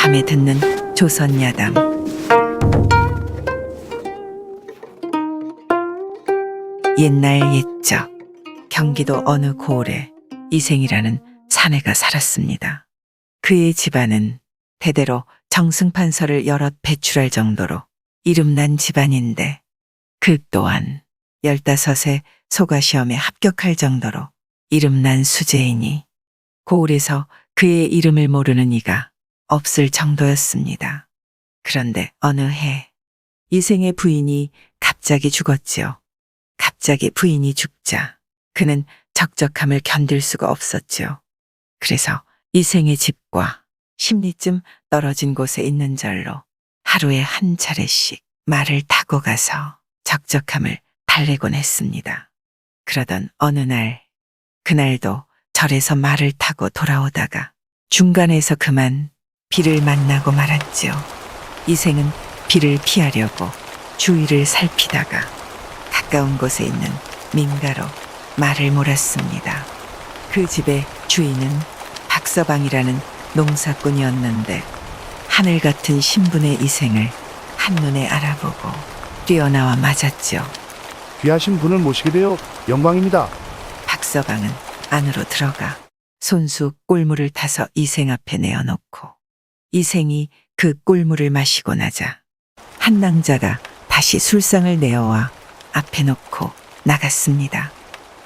밤에 듣는 조선야담. 옛날 옛적 경기도 어느 고을에 이생이라는 사내가 살았습니다. 그의 집안은 대대로 정승판서를 여럿 배출할 정도로 이름난 집안인데 그 또한 15세 소가시험에 합격할 정도로 이름난 수재이니 고을에서 그의 이름을 모르는 이가 없을 정도였습니다. 그런데 어느 해 이생의 부인이 갑자기 죽었지요. 갑자기 부인이 죽자 그는 적적함을 견딜 수가 없었지요. 그래서 이생의 집과 10리쯤 떨어진 곳에 있는 절로 하루에 한 차례씩 말을 타고 가서 적적함을 달래곤 했습니다. 그러던 어느 날, 그날도 절에서 말을 타고 돌아오다가 중간에서 그만 비를 만나고 말았지요. 이생은 비를 피하려고 주위를 살피다가 가까운 곳에 있는 민가로 말을 몰았습니다. 그 집의 주인은 박서방이라는 농사꾼이었는데 하늘 같은 신분의 이생을 한눈에 알아보고 뛰어나와 맞았지요. 귀하신 분을 모시게 되어 영광입니다. 박서방은 안으로 들어가 손수 꿀물을 타서 이생 앞에 내어놓고 이생이 그 꿀물을 마시고 나자 한 낭자가 다시 술상을 내어와 앞에 놓고 나갔습니다.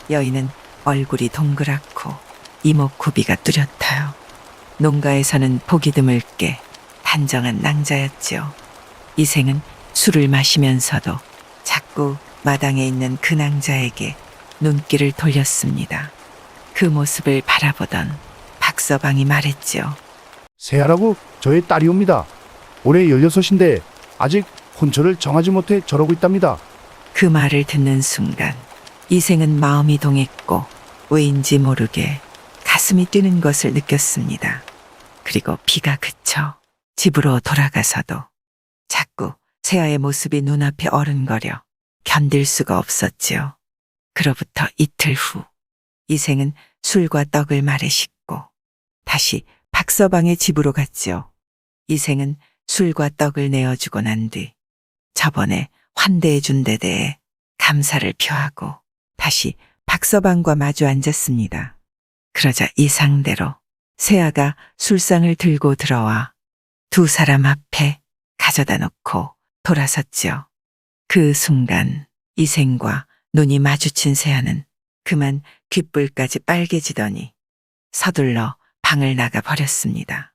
여인은 얼굴이 동그랗고 이목구비가 뚜렷하여 농가에서는 보기 드물게 단정한 낭자였지요. 이생은 술을 마시면서도 자꾸 마당에 있는 그 낭자에게 눈길을 돌렸습니다. 그 모습을 바라보던 박서방이 말했지요. 새하라고 저의 딸이옵니다. 올해 16인데 아직 혼처를 정하지 못해 저러고 있답니다. 그 말을 듣는 순간 이생은 마음이 동했고 왜인지 모르게 가슴이 뛰는 것을 느꼈습니다. 그리고 비가 그쳐 집으로 돌아가서도 자꾸 새아의 모습이 눈앞에 어른거려 견딜 수가 없었지요. 그로부터 이틀 후 이생은 술과 떡을 말에 싣고 다시 박서방의 집으로 갔지요. 이생은 술과 떡을 내어주고 난 뒤 저번에 환대해 준 데 대해 감사를 표하고 다시 박서방과 마주 앉았습니다. 그러자 이 상대로 새아가 술상을 들고 들어와 두 사람 앞에 가져다 놓고 돌아섰지요. 그 순간 이생과 눈이 마주친 새아는 그만 귓불까지 빨개지더니 서둘러 방을 나가 버렸습니다.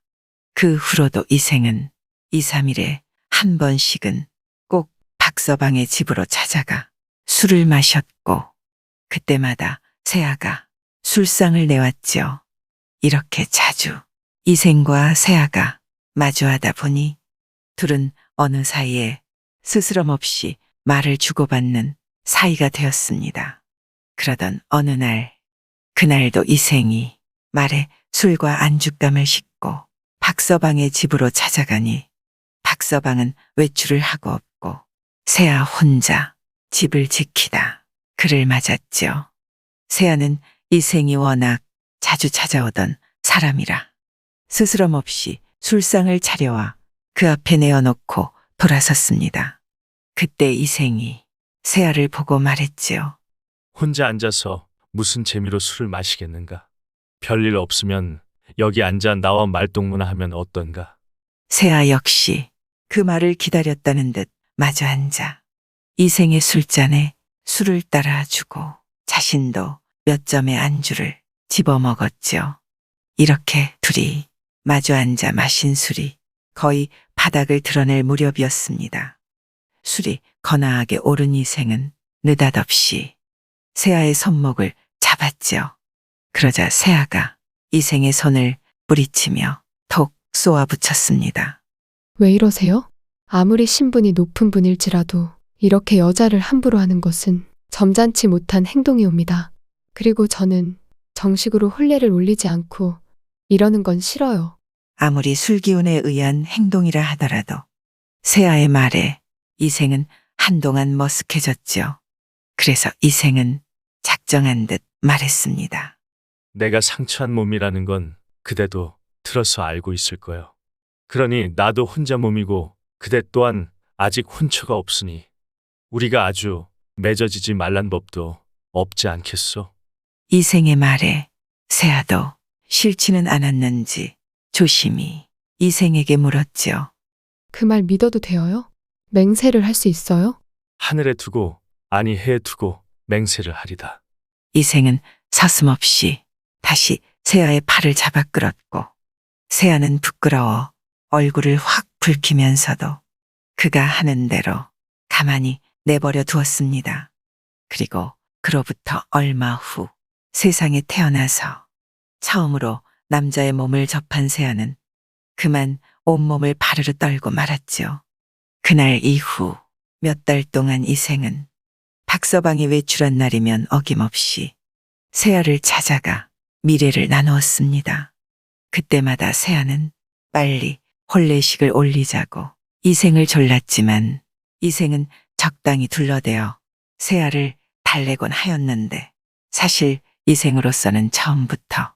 그 후로도 이생은 2, 3일에 한 번씩은 꼭 박서방의 집으로 찾아가 술을 마셨고 그때마다 새아가 술상을 내왔지요. 이렇게 자주 이생과 새아가 마주하다 보니 둘은 어느 사이에 스스럼 없이 말을 주고받는 사이가 되었습니다. 그러던 어느 날, 그날도 이생이 말에 술과 안주감을 싣고 박서방의 집으로 찾아가니 박서방은 외출을 하고 없고 새아 혼자 집을 지키다 그를 맞았지요. 새아는 이생이 워낙 자주 찾아오던 사람이라 스스럼 없이 술상을 차려와 그 앞에 내어놓고 돌아섰습니다. 그때 이생이 새아를 보고 말했지요. 혼자 앉아서 무슨 재미로 술을 마시겠는가? 별일 없으면 여기 앉아 나와 말동무나 하면 어떤가? 새아 역시 그 말을 기다렸다는 듯 마주 앉아 이생의 술잔에 술을 따라주고 자신도 몇 점의 안주를 집어먹었지요. 이렇게 둘이 마주 앉아 마신 술이 거의 바닥을 드러낼 무렵이었습니다. 술이 거나하게 오른 이생은 느닷없이 새아의 손목을 잡았지요. 그러자 새아가 이생의 손을 뿌리치며 톡 쏘아붙였습니다. 왜 이러세요? 아무리 신분이 높은 분일지라도 이렇게 여자를 함부로 하는 것은 점잖지 못한 행동이옵니다. 그리고 저는 정식으로 혼례를 올리지 않고 이러는 건 싫어요. 아무리 술기운에 의한 행동이라 하더라도 새아의 말에 이생은 한동안 머쓱해졌지요. 그래서 이생은 작정한 듯 말했습니다. 내가 상처한 몸이라는 건 그대도 들어서 알고 있을 거요. 그러니 나도 혼자 몸이고 그대 또한 아직 혼처가 없으니 우리가 아주 맺어지지 말란 법도 없지 않겠소? 이생의 말에 세아도 싫지는 않았는지 조심히 이생에게 물었지요. 그 말 믿어도 되어요? 맹세를 할 수 있어요? 하늘에 두고 아니 해에 두고 맹세를 하리다. 이생은 서슴없이 다시 세아의 팔을 잡아 끌었고 세아는 부끄러워 얼굴을 확 붉히면서도 그가 하는 대로 가만히 내버려 두었습니다. 그리고 그로부터 얼마 후 세상에 태어나서 처음으로 남자의 몸을 접한 세아는 그만 온몸을 바르르 떨고 말았지요. 그날 이후 몇 달 동안 이생은 박서방이 외출한 날이면 어김없이 세아를 찾아가 미래를 나누었습니다. 그때마다 세아는 빨리 혼례식을 올리자고 이생을 졸랐지만 이생은 적당히 둘러대어 세아를 달래곤 하였는데 사실 이생으로서는 처음부터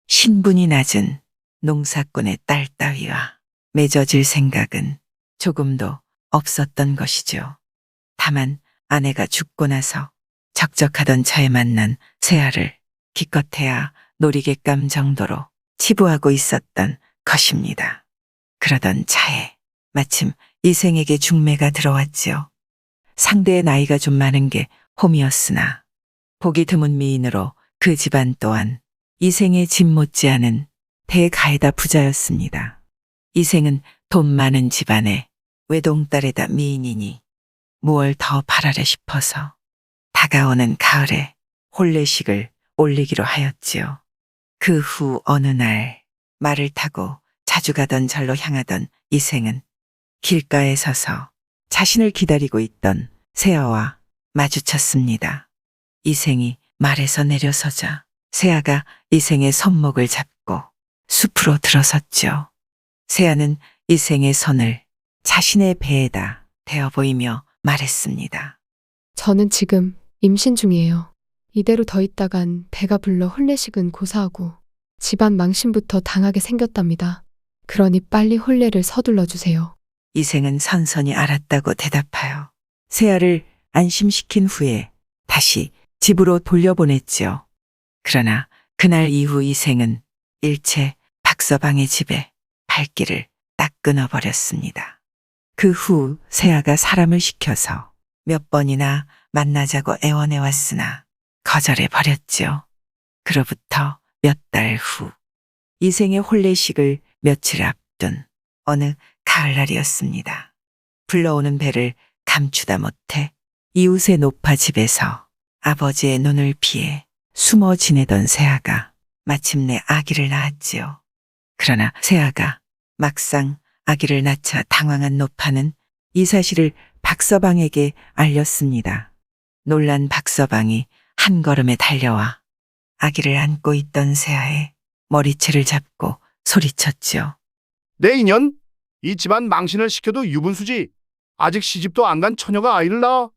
신분이 낮은 농사꾼의 딸 따위와 맺어질 생각은 조금도 없었던 것이죠. 다만 아내가 죽고 나서 적적하던 차에 만난 세아를 기껏해야 놀이객감 정도로 치부하고 있었던 것입니다. 그러던 차에 마침 이생에게 중매가 들어왔지요. 상대의 나이가 좀 많은 게 홈이었으나 보기 드문 미인으로 그 집안 또한 이생의 집 못지않은 대가에다 부자였습니다. 이생은 돈 많은 집안의 외동딸에다 미인이니 무얼 더 바라려 싶어서 다가오는 가을에 혼례식을 올리기로 하였지요. 그 후 어느 날 말을 타고 자주 가던 절로 향하던 이생은 길가에 서서 자신을 기다리고 있던 세아와 마주쳤습니다. 이생이 말에서 내려서자 세아가 이생의 손목을 잡고 숲으로 들어섰죠. 세아는 이생의 손을 자신의 배에다 대어 보이며 말했습니다. 저는 지금 임신 중이에요. 이대로 더 있다간 배가 불러 혼례식은 고사하고 집안 망신부터 당하게 생겼답니다. 그러니 빨리 혼례를 서둘러 주세요. 이생은 선선히 알았다고 대답하여 세아를 안심시킨 후에 다시 집으로 돌려보냈지요. 그러나 그날 이후 이생은 일체 박서방의 집에 발길을 딱 끊어버렸습니다. 그 후 세아가 사람을 시켜서 몇 번이나 만나자고 애원해왔으나 거절해버렸지요. 그로부터 몇 달 후 이생의 혼례식을 며칠 앞둔 어느 가을날이었습니다. 불러오는 배를 감추다 못해 이웃의 노파 집에서 아버지의 눈을 피해 숨어 지내던 세아가 마침내 아기를 낳았지요. 그러나 세아가 막상 아기를 낳자 당황한 노파는 이 사실을 박서방에게 알렸습니다. 놀란 박서방이 한 걸음에 달려와 아기를 안고 있던 세아의 머리채를 잡고 소리쳤지요. 내 인연? 이 집안 망신을 시켜도 유분수지. 아직 시집도 안 간 처녀가 아이를 낳아.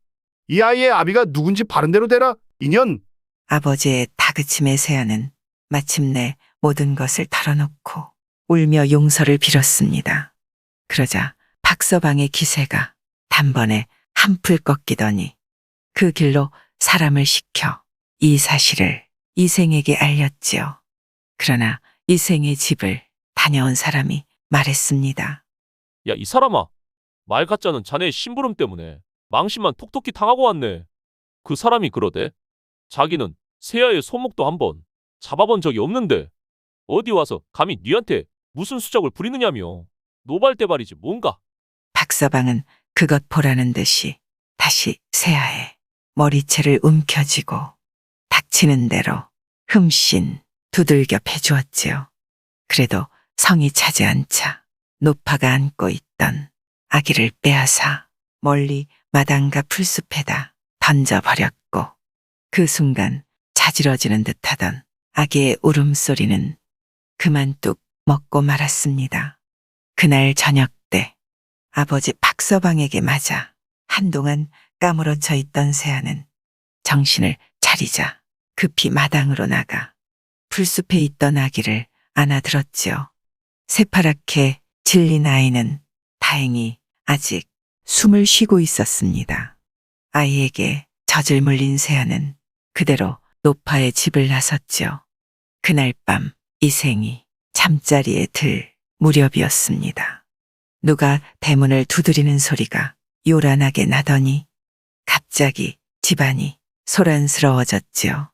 이 아이의 아비가 누군지 바른 대로 되라. 인연. 아버지의 다그침에 세아는 마침내 모든 것을 털어놓고 울며 용서를 빌었습니다. 그러자 박서방의 기세가 단번에 한풀 꺾이더니 그 길로 사람을 시켜 이 사실을 이생에게 알렸지요. 그러나 이생의 집을 다녀온 사람이 말했습니다. 야, 이 사람아. 말 같자는 자네의 심부름 때문에 망신만 톡톡히 당하고 왔네. 그 사람이 그러대. 자기는 세아의 손목도 한번 잡아본 적이 없는데 어디 와서 감히 니한테 무슨 수작을 부리느냐며. 노발대발이지 뭔가. 박서방은 그것 보라는 듯이 다시 세아의 머리채를 움켜쥐고 닥치는 대로 흠씬 두들겨 패주었지요. 그래도 성이 차지 않자 노파가 안고 있던 아기를 빼앗아 멀리 마당과 풀숲에다 던져버렸고 그 순간 자지러지는 듯하던 아기의 울음소리는 그만 뚝 먹고 말았습니다. 그날 저녁 때 아버지 박서방에게 맞아 한동안 까무러쳐 있던 세아는 정신을 차리자 급히 마당으로 나가 풀숲에 있던 아기를 안아들었지요. 새파랗게 질린 아이는 다행히 아직 숨을 쉬고 있었습니다. 아이에게 젖을 물린 세아는 그대로 노파의 집을 나섰죠. 그날 밤 이생이 잠자리에 들 무렵이었습니다. 누가 대문을 두드리는 소리가 요란하게 나더니 갑자기 집안이 소란스러워졌지요.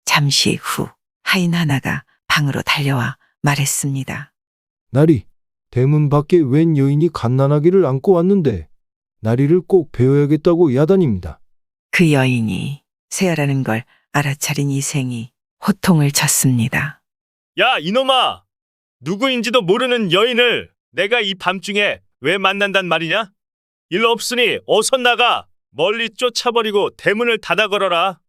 잠시 후 하인 하나가 방으로 달려와 말했습니다. 나리, 대문 밖에 웬 여인이 갓난아기를 안고 왔는데 나리를 꼭 배워야겠다고 야단입니다. 그 여인이 세아라는 걸 알아차린 이생이 호통을 쳤습니다. 야, 이놈아! 누구인지도 모르는 여인을 내가 이 밤중에 왜 만난단 말이냐? 일 없으니 어서 나가! 멀리 쫓아버리고 대문을 닫아 걸어라.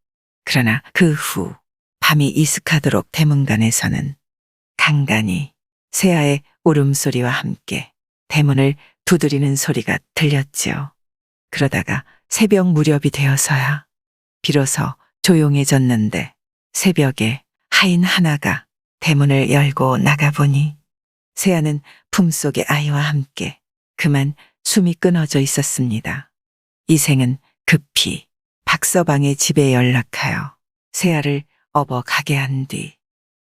그러나 그 후 밤이 이슥하도록 대문간에서는 간간히 세아의 울음소리와 함께 대문을 두드리는 소리가 들렸지요. 그러다가 새벽 무렵이 되어서야 비로소 조용해졌는데 새벽에 하인 하나가 대문을 열고 나가보니 세아는 품속의 아이와 함께 그만 숨이 끊어져 있었습니다. 이생은 급히 박서방의 집에 연락하여 세아를 업어 가게 한 뒤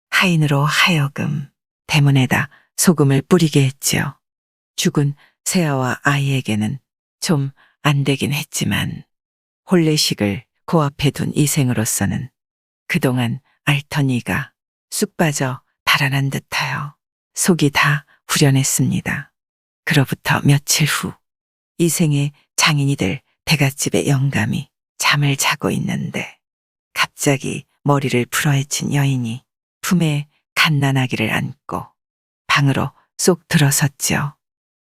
하인으로 하여금 대문에다 소금을 뿌리게 했지요. 죽은 세아와 아이에게는 좀 안 되긴 했지만 혼례식을 코앞에 둔 이생으로서는 그동안 앓던 이가 쑥 빠져 달아난 듯하여 속이 다 후련했습니다. 그로부터 며칠 후 이생의 장인이 될 대갓집의 영감이 잠을 자고 있는데 갑자기 머리를 풀어헤친 여인이 품에 갓난아기를 안고 방으로 쏙 들어섰지요.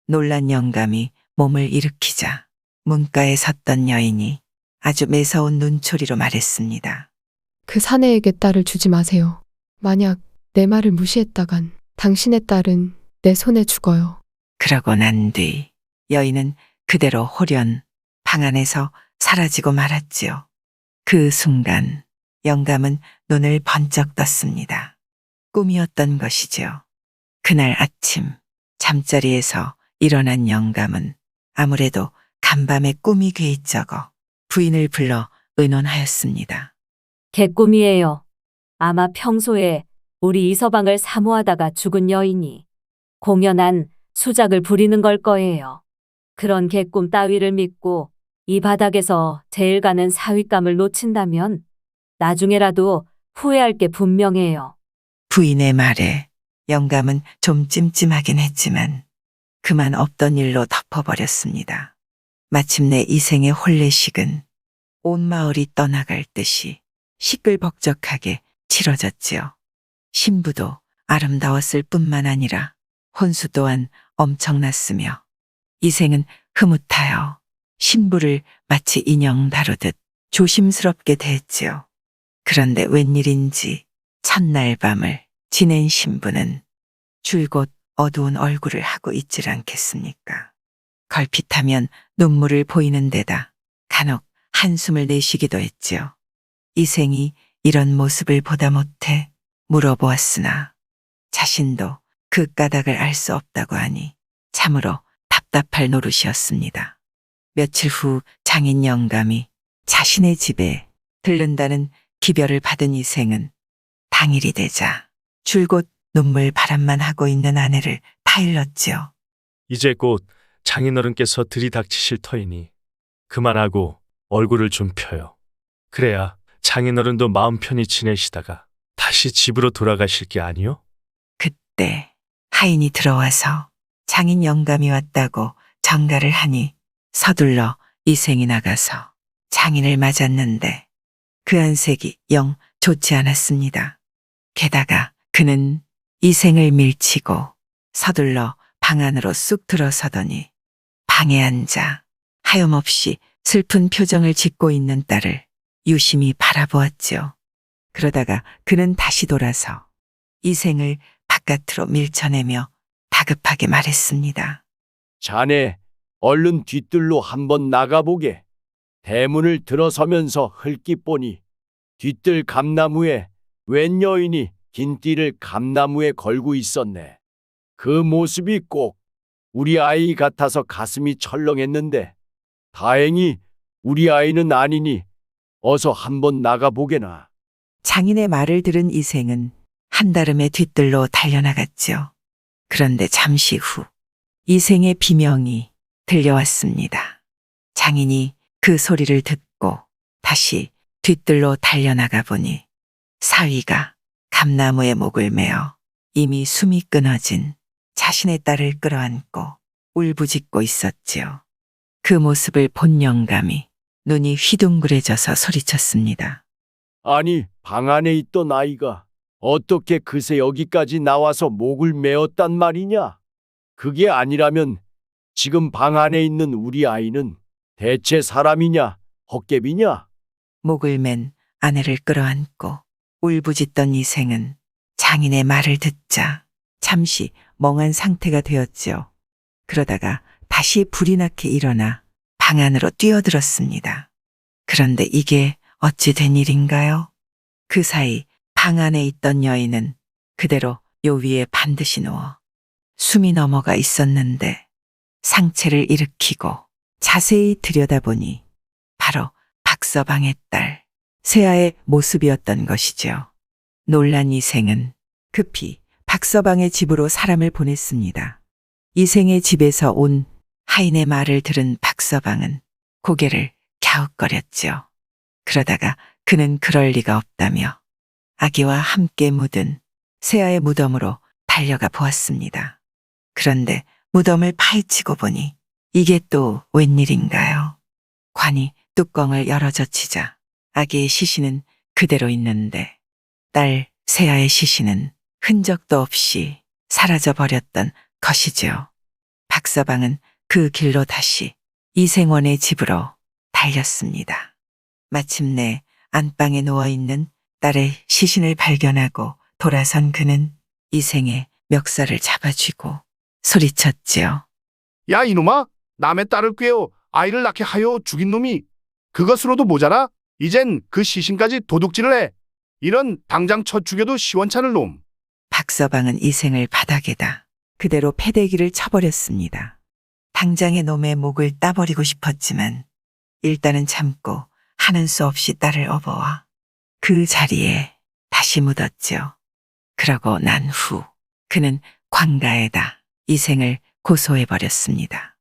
놀란 영감이 몸을 일으키자 문가에 섰던 여인이 아주 매서운 눈초리로 말했습니다. 그 사내에게 딸을 주지 마세요. 만약 내 말을 무시했다간 당신의 딸은 내 손에 죽어요. 그러고 난 뒤 여인은 그대로 홀연 방 안에서 사라지고 말았지요. 그 순간 영감은 눈을 번쩍 떴습니다. 꿈이었던 것이지요. 그날 아침 잠자리에서 일어난 영감은 아무래도 간밤에 꿈이 괴이쩍어 부인을 불러 의논하였습니다. 개꿈이에요. 아마 평소에 우리 이서방을 사모하다가 죽은 여인이 공연한 수작을 부리는 걸 거예요. 그런 개꿈 따위를 믿고 이 바닥에서 제일 가는 사윗감을 놓친다면 나중에라도 후회할 게 분명해요. 부인의 말에 영감은 좀 찜찜하긴 했지만 그만 없던 일로 덮어버렸습니다. 마침내 이생의 혼례식은 온 마을이 떠나갈 듯이 시끌벅적하게 치러졌지요. 신부도 아름다웠을 뿐만 아니라 혼수 또한 엄청났으며 이생은 흐뭇하여 신부를 마치 인형 다루듯 조심스럽게 대했지요. 그런데 웬일인지 첫날 밤을 지낸 신부는 줄곧 어두운 얼굴을 하고 있질 않겠습니까? 걸핏하면 눈물을 보이는 데다 간혹 한숨을 내쉬기도 했지요. 이생이 이런 모습을 보다 못해 물어보았으나 자신도 그 까닭을 알 수 없다고 하니 참으로 답답할 노릇이었습니다. 며칠 후 장인 영감이 자신의 집에 들른다는 기별을 받은 이생은 당일이 되자 줄곧 눈물 바람만 하고 있는 아내를 타일렀지요. 이제 곧 장인어른께서 들이닥치실 터이니 그만하고 얼굴을 좀 펴요. 그래야 장인어른도 마음 편히 지내시다가 다시 집으로 돌아가실 게 아니요? 그때 하인이 들어와서 장인 영감이 왔다고 전가를 하니 서둘러 이생이 나가서 장인을 맞았는데 그 안색이 영 좋지 않았습니다. 게다가 그는 이생을 밀치고 서둘러 방 안으로 쑥 들어서더니 방에 앉아 하염없이 슬픈 표정을 짓고 있는 딸을 유심히 바라보았지요. 그러다가 그는 다시 돌아서 이생을 바깥으로 밀쳐내며 다급하게 말했습니다. 자네, 얼른 뒤뜰로 한번 나가보게. 대문을 들어서면서 흘낏 보니 뒤뜰 감나무에 웬 여인이 긴 띠를 감나무에 걸고 있었네. 그 모습이 꼭 우리 아이 같아서 가슴이 철렁했는데 다행히 우리 아이는 아니니 어서 한번 나가보게나. 장인의 말을 들은 이생은 한달음에 뒤뜰로 달려나갔죠. 그런데 잠시 후 이생의 비명이 들려왔습니다. 장인이 그 소리를 듣고 다시 뒤뜰로 달려나가 보니 사위가 감나무에 목을 메어 이미 숨이 끊어진 자신의 딸을 끌어안고 울부짖고 있었지요. 그 모습을 본 영감이 눈이 휘둥그레져서 소리쳤습니다. 아니, 방 안에 있던 아이가 어떻게 그새 여기까지 나와서 목을 메었단 말이냐? 그게 아니라면 지금 방 안에 있는 우리 아이는 대체 사람이냐, 헛개비냐? 목을 맨 아내를 끌어안고 울부짖던 이생은 장인의 말을 듣자 잠시 멍한 상태가 되었지요. 그러다가 다시 불이 나게 일어나 방 안으로 뛰어들었습니다. 그런데 이게 어찌 된 일인가요? 그 사이 방 안에 있던 여인은 그대로 요 위에 반드시 누워 숨이 넘어가 있었는데 상체를 일으키고 자세히 들여다보니 바로 박서방의 딸 세아의 모습이었던 것이죠. 놀란 이생은 급히 박서방의 집으로 사람을 보냈습니다. 이생의 집에서 온 하인의 말을 들은 박서방은 고개를 갸웃거렸죠. 그러다가 그는 그럴 리가 없다며 아기와 함께 묻은 세아의 무덤으로 달려가 보았습니다. 그런데 무덤을 파헤치고 보니 이게 또 웬일인가요? 관이 뚜껑을 열어젖히자 아기의 시신은 그대로 있는데 딸 세아의 시신은 흔적도 없이 사라져 버렸던 것이지요. 박서방은 그 길로 다시 이생원의 집으로 달렸습니다. 마침내 안방에 누워있는 딸의 시신을 발견하고 돌아선 그는 이생의 멱살을 잡아쥐고 소리쳤지요. 야, 이놈아! 남의 딸을 꾀어 아이를 낳게 하여 죽인 놈이 그것으로도 모자라? 이젠 그 시신까지 도둑질을 해. 이런 당장 쳐 죽여도 시원찮을 놈. 박서방은 이생을 바닥에다 그대로 패대기를 쳐버렸습니다. 당장의 놈의 목을 따버리고 싶었지만 일단은 참고 하는 수 없이 딸을 업어와 그 자리에 다시 묻었죠. 그러고 난 후 그는 관가에다 이생을 고소해버렸습니다.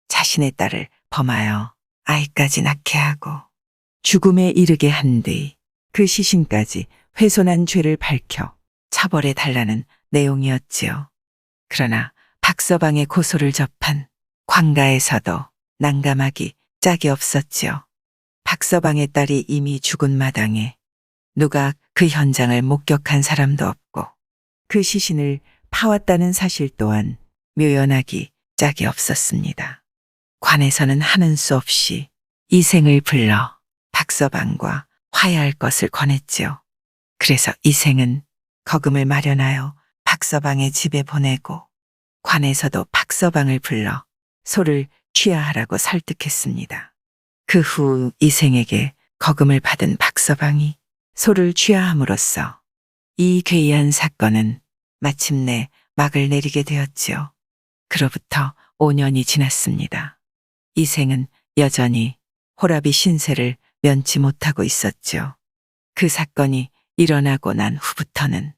자신의 딸을 범하여 아이까지 낳게 하고 죽음에 이르게 한 뒤 그 시신까지 훼손한 죄를 밝혀 처벌해 달라는 내용이었지요. 그러나 박서방의 고소를 접한 관가에서도 난감하기 짝이 없었지요. 박서방의 딸이 이미 죽은 마당에 누가 그 현장을 목격한 사람도 없고 그 시신을 파왔다는 사실 또한 묘연하기 짝이 없었습니다. 관에서는 하는 수 없이 이생을 불러 박서방과 화해할 것을 권했지요. 그래서 이생은 거금을 마련하여 박서방의 집에 보내고 관에서도 박서방을 불러 소를 취하하라고 설득했습니다. 그 후 이생에게 거금을 받은 박서방이 소를 취하함으로써 이 괴이한 사건은 마침내 막을 내리게 되었지요. 그로부터 5년이 지났습니다. 이생은 여전히 호라비 신세를 면치 못하고 있었죠. 그 사건이 일어나고 난 후부터는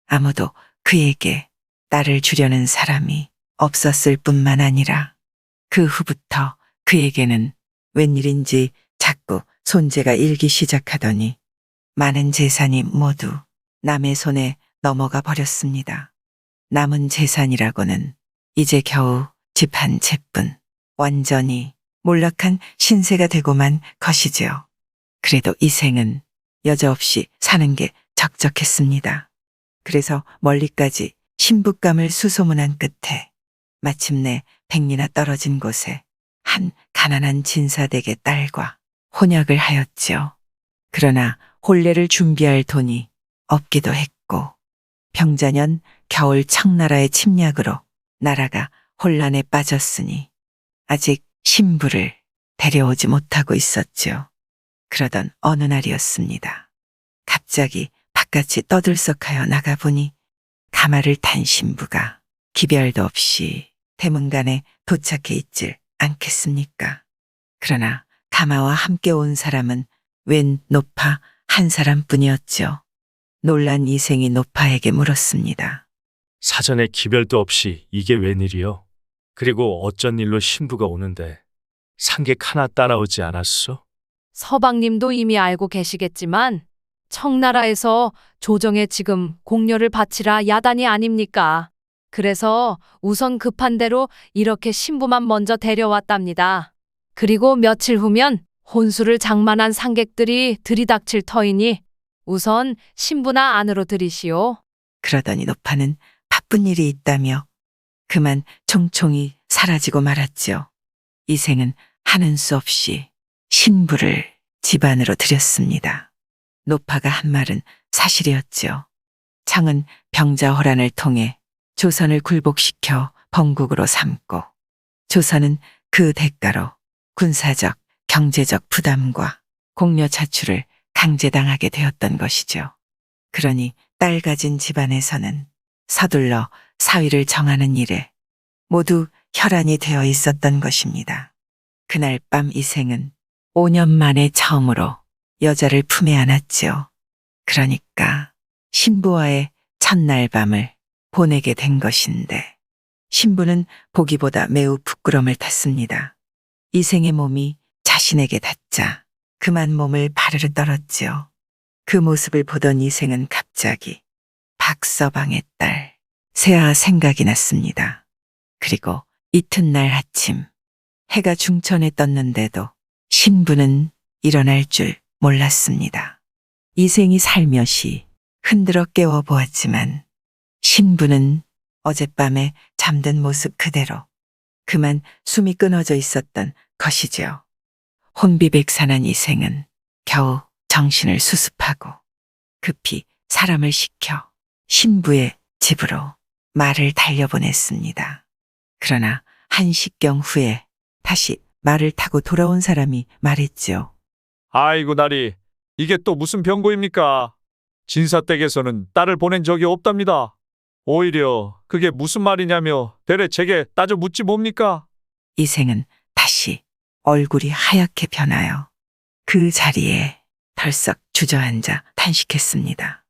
아무도 그에게 딸을 주려는 사람이 없었을 뿐만 아니라 그 후부터 그에게는 웬일인지 자꾸 손재가 일기 시작하더니 많은 재산이 모두 남의 손에 넘어가 버렸습니다. 남은 재산이라고는 이제 겨우 집 한 채뿐 완전히 몰락한 신세가 되고만 것이지요. 그래도 이생은 여지없이 사는 게 적적했습니다. 그래서 멀리까지 신부감을 수소문한 끝에 마침내 100리나 떨어진 곳에 한 가난한 진사댁의 딸과 혼약을 하였지요. 그러나 혼례를 준비할 돈이 없기도 했고 병자년 겨울 청나라의 침략으로 나라가 혼란에 빠졌으니 아직 신부를 데려오지 못하고 있었죠. 그러던 어느 날이었습니다. 갑자기 바깥이 떠들썩하여 나가보니 가마를 탄 신부가 기별도 없이 대문간에 도착해 있질 않겠습니까? 그러나 가마와 함께 온 사람은 웬 노파 한 사람뿐이었죠. 놀란 이생이 노파에게 물었습니다. 사전에 기별도 없이 이게 웬일이요? 그리고 어쩐 일로 신부가 오는데 상객 하나 따라오지 않았소? 서방님도 이미 알고 계시겠지만 청나라에서 조정에 지금 공료를 바치라 야단이 아닙니까? 그래서 우선 급한 대로 이렇게 신부만 먼저 데려왔답니다. 그리고 며칠 후면 혼수를 장만한 상객들이 들이닥칠 터이니 우선 신부나 안으로 들이시오. 그러더니 노파는 바쁜 일이 있다며 그만 총총히 사라지고 말았죠. 이생은 하는 수 없이 신부를 집 안으로 들였습니다. 노파가 한 말은 사실이었죠. 창은 병자호란을 통해 조선을 굴복시켜 번국으로 삼고 조선은 그 대가로 군사적, 경제적 부담과 공료 차출을 강제당하게 되었던 것이죠. 그러니 딸 가진 집안에서는 서둘러 사위를 정하는 일에 모두 혈안이 되어 있었던 것입니다. 그날 밤 이생은 5년 만에 처음으로 여자를 품에 안았지요. 그러니까 신부와의 첫날 밤을 보내게 된 것인데 신부는 보기보다 매우 부끄러움을 탔습니다. 이생의 몸이 자신에게 닿자 그만 몸을 바르르 떨었지요. 그 모습을 보던 이생은 갑자기 박서방의 딸 세아 생각이 났습니다. 그리고 이튿날 아침 해가 중천에 떴는데도 신부는 일어날 줄 몰랐습니다. 이생이 살며시 흔들어 깨워보았지만 신부는 어젯밤에 잠든 모습 그대로 그만 숨이 끊어져 있었던 것이지요. 혼비백산한 이생은 겨우 정신을 수습하고 급히 사람을 시켜 신부의 집으로 말을 달려보냈습니다. 그러나 1시경 후에 다시 말을 타고 돌아온 사람이 말했지요. 아이고 나리, 이게 또 무슨 병고입니까? 진사댁에서는 딸을 보낸 적이 없답니다. 오히려 그게 무슨 말이냐며 대래 제게 따져 묻지 뭡니까? 이생은 다시 얼굴이 하얗게 변하여 그 자리에 덜썩 주저앉아 탄식했습니다.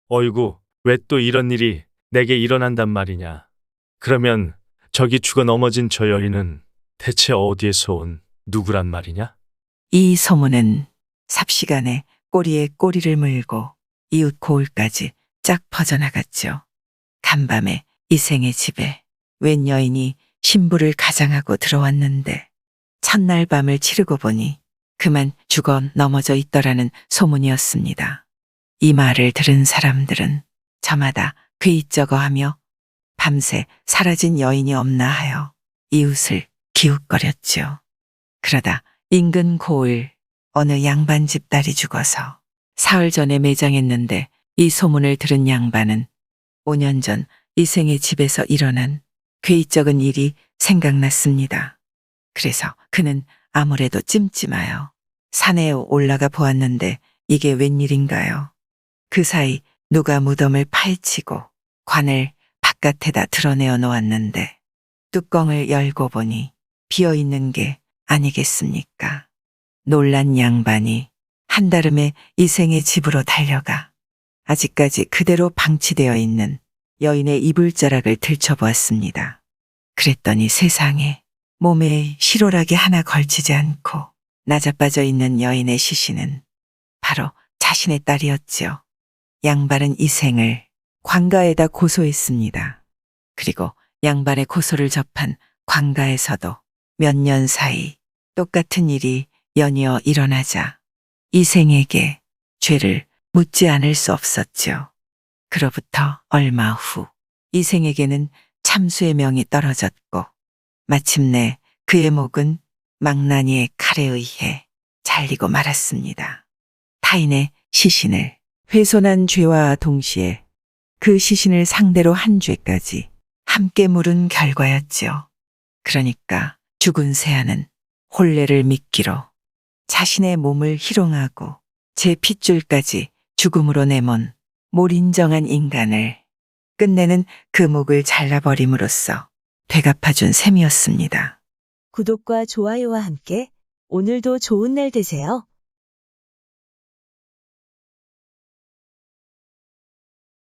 어이구, 왜 또 이런 일이 내게 일어난단 말이냐. 그러면 저기 죽어 넘어진 저 여인은 대체 어디에서 온 누구란 말이냐? 이 소문은 삽시간에 꼬리에 꼬리를 물고 이웃 고을까지 쫙 퍼져나갔죠. 간밤에 이생의 집에 웬 여인이 신부를 가장하고 들어왔는데 첫날 밤을 치르고 보니 그만 죽어 넘어져 있더라는 소문이었습니다. 이 말을 들은 사람들은 저마다 그이저거하며 밤새 사라진 여인이 없나 하여 이웃을 기웃거렸죠. 그러다 인근 고을 어느 양반집 딸이 죽어서 사흘 전에 매장했는데 이 소문을 들은 양반은 5년 전 이생의 집에서 일어난 괴이적은 일이 생각났습니다. 그래서 그는 아무래도 찜찜하여 산에 올라가 보았는데 이게 웬일인가요? 그 사이 누가 무덤을 파헤치고 관을 바깥에다 드러내어 놓았는데 뚜껑을 열고 보니 비어있는 게 아니겠습니까? 놀란 양반이 한달음에 이생의 집으로 달려가 아직까지 그대로 방치되어 있는 여인의 이불자락을 들춰보았습니다. 그랬더니 세상에 몸에 실오라기 하나 걸치지 않고 나자빠져 있는 여인의 시신은 바로 자신의 딸이었지요. 양반은 이생을 관가에다 고소했습니다. 그리고 양반의 고소를 접한 관가에서도 몇 년 사이 똑같은 일이 연이어 일어나자 이생에게 죄를 묻지 않을 수 없었죠. 그로부터 얼마 후 이생에게는 참수의 명이 떨어졌고 마침내 그의 목은 망나니의 칼에 의해 잘리고 말았습니다. 타인의 시신을 훼손한 죄와 동시에 그 시신을 상대로 한 죄까지 함께 물은 결과였지요. 그러니까 죽은 세아는 혼례를 미끼로 자신의 몸을 희롱하고 제 핏줄까지 죽음으로 내몬 몰인정한 인간을 끝내는 그 목을 잘라버림으로써 되갚아준 셈이었습니다. 구독과 좋아요와 함께 오늘도 좋은 날 되세요.